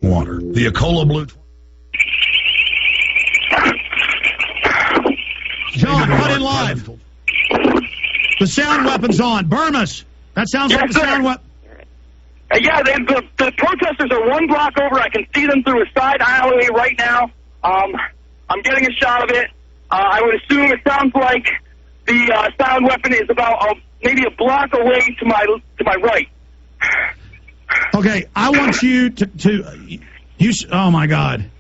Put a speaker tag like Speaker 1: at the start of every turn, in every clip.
Speaker 1: Water. The Ecola Blue. John, cut in live. The sound weapon's on. Burmis. That sounds like the sound weapon.
Speaker 2: Yeah, the protesters are one block over. I can see them through a side alleyway right now. I'm getting a shot of it. I would assume it sounds like the sound weapon is about maybe a block away to my right.
Speaker 1: Okay, I want you to oh my God.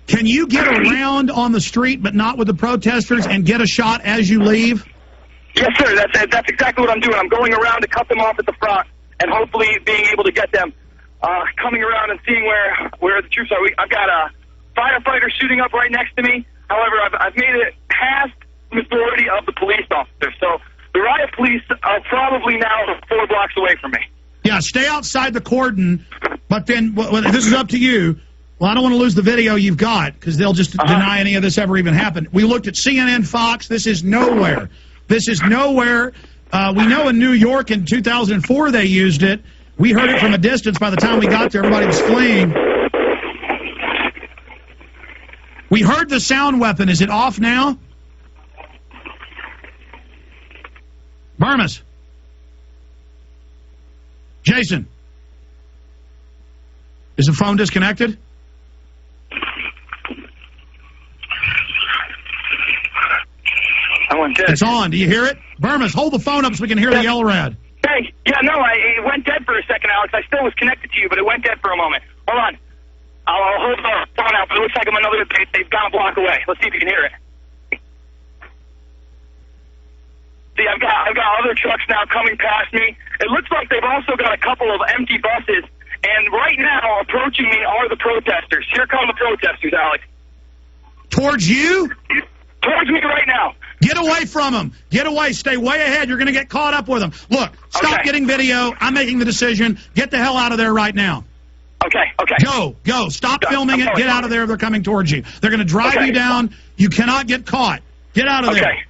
Speaker 1: Can you get around on the street but not with the protesters and get a shot as you leave?
Speaker 2: Yes, sir. That's exactly what I'm doing. I'm going around to cut them off at the front and hopefully being able to get them coming around and seeing where the troops are. I've got a firefighter shooting up right next to me. However, I've made it past the majority of the police officers. So the riot police are probably now 4 blocks away from me.
Speaker 1: Yeah, stay outside the cordon, but then this is up to you. Well, I don't want to lose the video you've got because they'll just deny any of this ever even happened. We looked at CNN, Fox. This is nowhere. This is nowhere. We know in New York in 2004 they used it. We heard it from a distance. By the time we got there, everybody was fleeing. We heard the sound weapon. Is it off now? Burmis. Jason. Is the phone disconnected?
Speaker 2: I went dead.
Speaker 1: It's on. Do you hear it? Burmis, hold the phone up so we can hear the LRAD.
Speaker 2: Hey, yeah, no, it went dead for a second, Alex. I still was connected to you, but it went dead for a moment. Hold on. I'll hold the phone out, but it looks like they've gone a block away. Let's see if you can hear it. See, I've got other trucks now coming past me. It looks like they've also got a couple of empty buses, and right now approaching me are the protesters. Here come the protesters, Alex.
Speaker 1: Towards you?
Speaker 2: Towards me right now.
Speaker 1: Get away from them. Get away. Stay way ahead. You're going to get caught up with them. Look, stop getting video. I'm making the decision. Get the hell out of there right now.
Speaker 2: Okay.
Speaker 1: Go. Stop filming it. Get out of there. They're coming towards you. They're going to drive you down. You cannot get caught. Get out of there.
Speaker 2: Okay.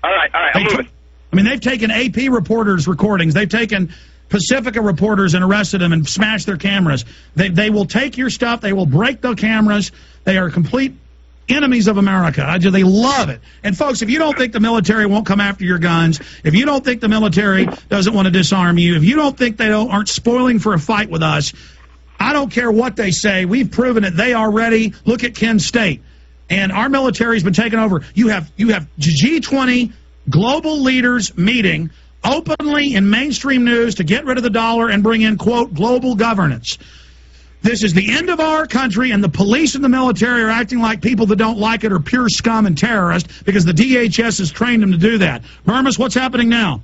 Speaker 2: All right. I'm moving.
Speaker 1: I mean, they've taken AP reporters' recordings. They've taken Pacifica reporters and arrested them and smashed their cameras. They will take your stuff. They will break the cameras. They are complete enemies of America. They love it. And, folks, if you don't think the military won't come after your guns, if you don't think the military doesn't want to disarm you, if you don't think they aren't spoiling for a fight with us, I don't care what they say. We've proven it. They are ready. Look at Kent State. And our military has been taken over. You have G20 global leaders meeting openly in mainstream news to get rid of the dollar and bring in, quote, global governance. This is the end of our country, and the police and the military are acting like people that don't like it are pure scum and terrorists because the DHS has trained them to do that. Burmis, what's happening now?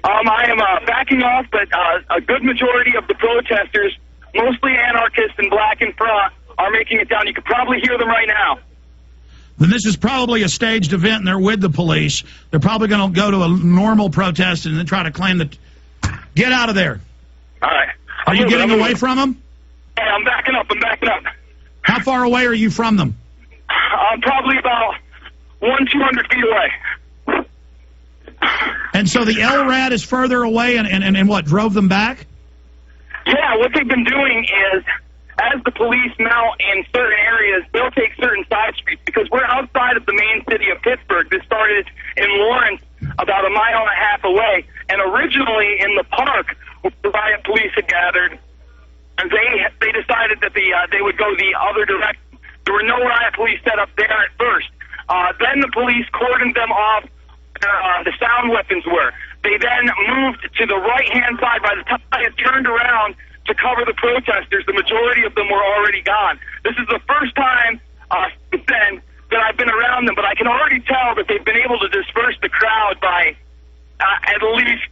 Speaker 2: I am backing off, but a good majority of the protesters, mostly anarchists and black in front, are making it down. You could probably hear them right now.
Speaker 1: Then this is probably a staged event, and they're with the police. They're probably going to go to a normal protest and then try to claim that. Get out of there.
Speaker 2: All right.
Speaker 1: Are you getting away from them?
Speaker 2: Hey, I'm backing up.
Speaker 1: How far away are you from them?
Speaker 2: Probably about 200 feet away.
Speaker 1: And so the LRAD is further away and what, drove them back?
Speaker 2: Yeah, what they've been doing is, as the police mount in certain areas, they'll take certain side streets because we're outside of the main city of Pittsburgh. This started in Lawrence, about a mile and a half away. And originally in the park, the riot police had gathered, and they decided that they would go the other direction. There were no riot police set up there at first. Then the police cordoned them off where the sound weapons were. They then moved to the right-hand side. By the time I had turned around to cover the protesters, the majority of them were already gone. This is the first time since then that I've been around them, but I can already tell that they've been able to disperse the crowd by at least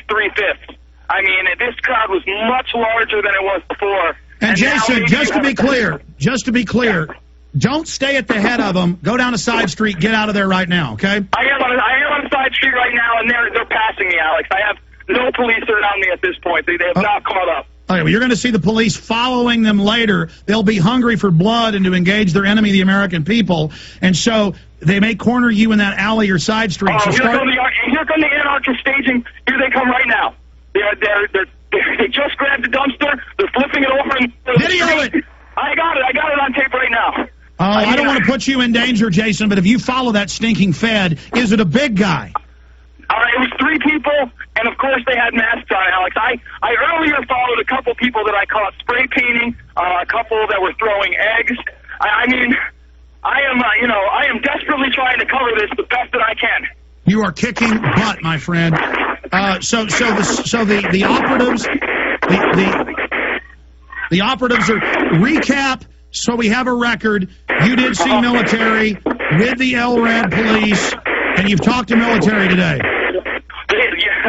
Speaker 2: 3/5. I mean, this crowd was much larger than it was before.
Speaker 1: And Jason, just to be clear, don't stay at the head of them. Go down a side street. Get out of there right now, okay?
Speaker 2: I am on a side street right now, and they're passing me, Alex. I have no police around me at this point. They have not caught up.
Speaker 1: Okay, well, you're going to see the police following them later. They'll be hungry for blood and to engage their enemy, the American people. And so they may corner you in that alley or side street.
Speaker 2: Here come the anarchist staging. Here they come right now. They're They just grabbed the dumpster. They're flipping it over.
Speaker 1: Video it.
Speaker 2: I got it on tape right now.
Speaker 1: Oh, I don't want to put you in danger, Jason, but if you follow that stinking Fed, is it a big guy?
Speaker 2: It was 3 people, and of course they had masks on, Alex. I earlier followed a couple people that I caught spray painting, a couple that were throwing eggs. I am desperately trying to cover this the best that I can.
Speaker 1: You are kicking butt, my friend. So the operatives, the operatives are recap. So we have a record. You did see military with the LRAD police, and you've talked to military today.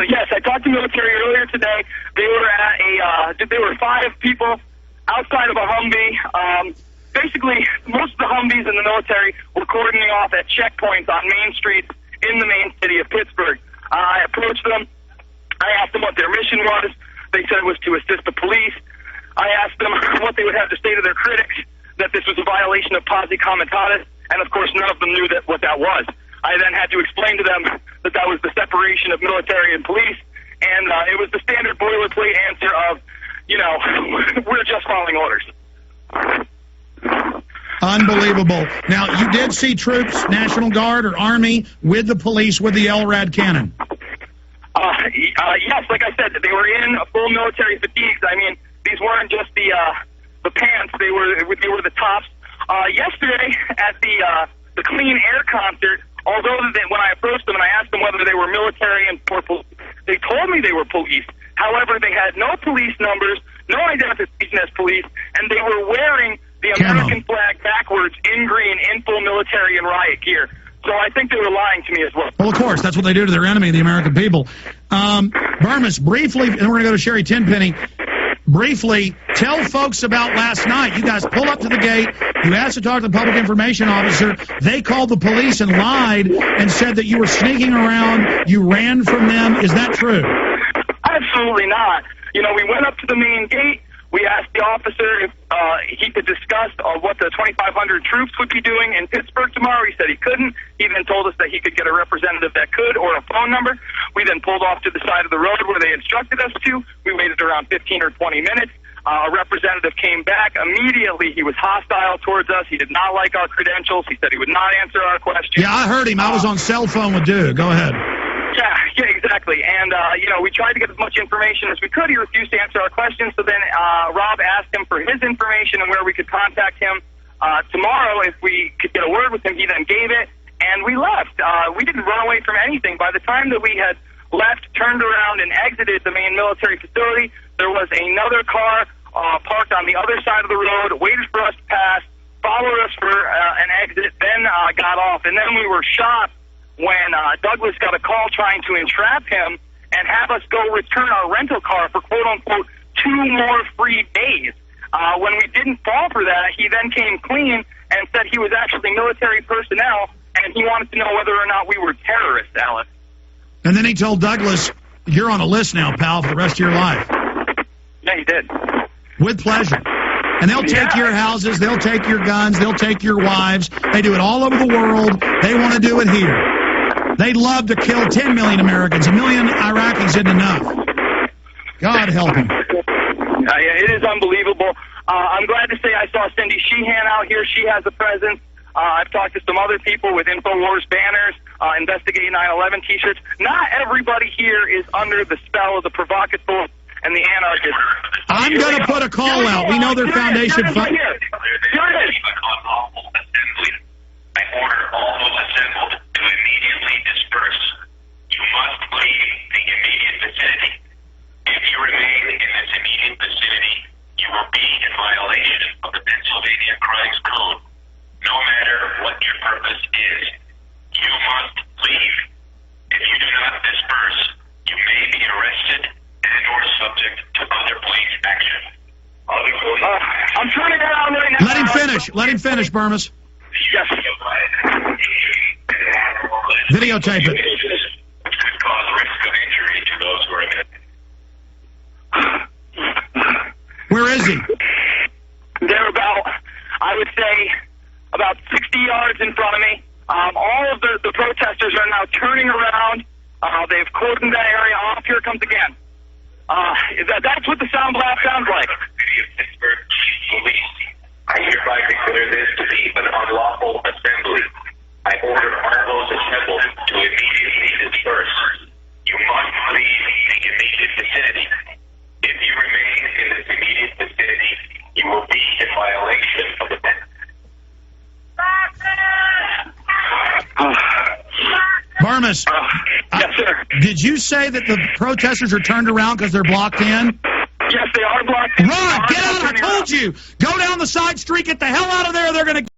Speaker 2: Yes, I talked to military earlier today. They were at there were 5 people outside of a Humvee. Basically, most of the Humvees in the military were cordoning off at checkpoints on main streets in the main city of Pittsburgh. I approached them. I asked them what their mission was. They said it was to assist the police. I asked them what they would have to say to their critics, that this was a violation of posse comitatus, and of course none of them knew what that was. I then had to explain to them that that was the separation of military and police, and it was the standard boilerplate answer of, we're just following orders.
Speaker 1: Unbelievable. Now, you did see troops, National Guard or Army, with the police with the LRAD cannon.
Speaker 2: Yes, like I said, they were in full military fatigues. I mean, these weren't just the pants; they were the tops. Yesterday at the Clean Air concert, although when I approached them and I asked them whether they were military and police, they told me they were police. However, they had no police numbers, no identification as police, and they were wearing the American flag backwards in green in full military and riot gear. So I think they were lying to me as well.
Speaker 1: Well, of course, that's what they do to their enemy, the American people. Burmis, briefly, and we're going to go to Sherri Tenpenny. Briefly, tell folks about last night. You guys pull up to the gate. You asked to talk to the public information officer. They called the police and lied and said that you were sneaking around. You ran from them. Is that true?
Speaker 2: Absolutely not. We went up to the main gate. We asked the officer if he could discuss what the 2,500 troops would be doing in Pittsburgh tomorrow. He said he couldn't. He then told us that he could get a representative that could, or a phone number. We then pulled off to the side of the road where they instructed us to. We waited around 15 or 20 minutes. A representative came back. Immediately, he was hostile towards us. He did not like our credentials. He said he would not answer our questions.
Speaker 1: Yeah, I heard him. I was on cell phone with Dude. Go ahead.
Speaker 2: Yeah, exactly. And, we tried to get as much information as we could. He refused to answer our questions. So then Rob asked him for his information and where we could contact him tomorrow if we could get a word with him. He then gave it, and we left. We didn't run away from anything. By the time that we had left, turned around, and exited the main military facility, there was another car parked on the other side of the road, waited for us to pass, followed us for an exit, then got off. And then we were shocked when Douglas got a call trying to entrap him and have us go return our rental car for, quote-unquote, 2 more free days. When we didn't fall for that, he then came clean and said he was actually military personnel, and he wanted to know whether or not we were terrorists, Alex.
Speaker 1: And then he told Douglas, you're on a list now, pal, for the rest of your life.
Speaker 2: Yeah, he did.
Speaker 1: With pleasure. And they'll take your houses, they'll take your guns, they'll take your wives. They do it all over the world. They want to do it here. They'd love to kill 10 million Americans. 1 million Iraqis isn't enough. God help them.
Speaker 2: It is unbelievable. I'm glad to say I saw Cindy Sheehan out here. She has a presence. I've talked to some other people with Infowars banners, Investigate 9/11 T-shirts. Not everybody here is under the spell of the provocateur and the anarchists.
Speaker 1: I'm going to put a call out. We know their foundation.
Speaker 2: Here it is.
Speaker 3: I order all those assembled to immediately disperse. You must leave the immediate vicinity. If you remain in this immediate vicinity, you will be in violation of the Pennsylvania Crimes Code. No matter what your purpose is, you must leave. If you do not disperse, you may be arrested and or subject to other police action.
Speaker 2: I'm turning around right now.
Speaker 1: Let him finish. Let him finish, Burmis.
Speaker 2: Yes.
Speaker 1: Videotape it.
Speaker 3: Which could cause risk of injury to those who are in it.
Speaker 1: Where is he?
Speaker 2: They're I would say, about 60 yards in front of me. All of the protesters are now turning around. They've cordoned that area off. Here it comes again. That's what the sound blast sounds like.
Speaker 3: City of Pittsburgh Chief Police, I hereby declare this to be an unlawful assembly. I order all those assembled to immediately disperse. You must leave the immediate vicinity. If you remain in this immediate vicinity, you will be in violation of the
Speaker 1: Barmas,
Speaker 2: yes, sir.
Speaker 1: did you say that the protesters are turned around because they're blocked in?
Speaker 2: Yes, they are blocked.
Speaker 1: Run! Get out! I told you! Go down the side street, get the hell out of there, they're going to...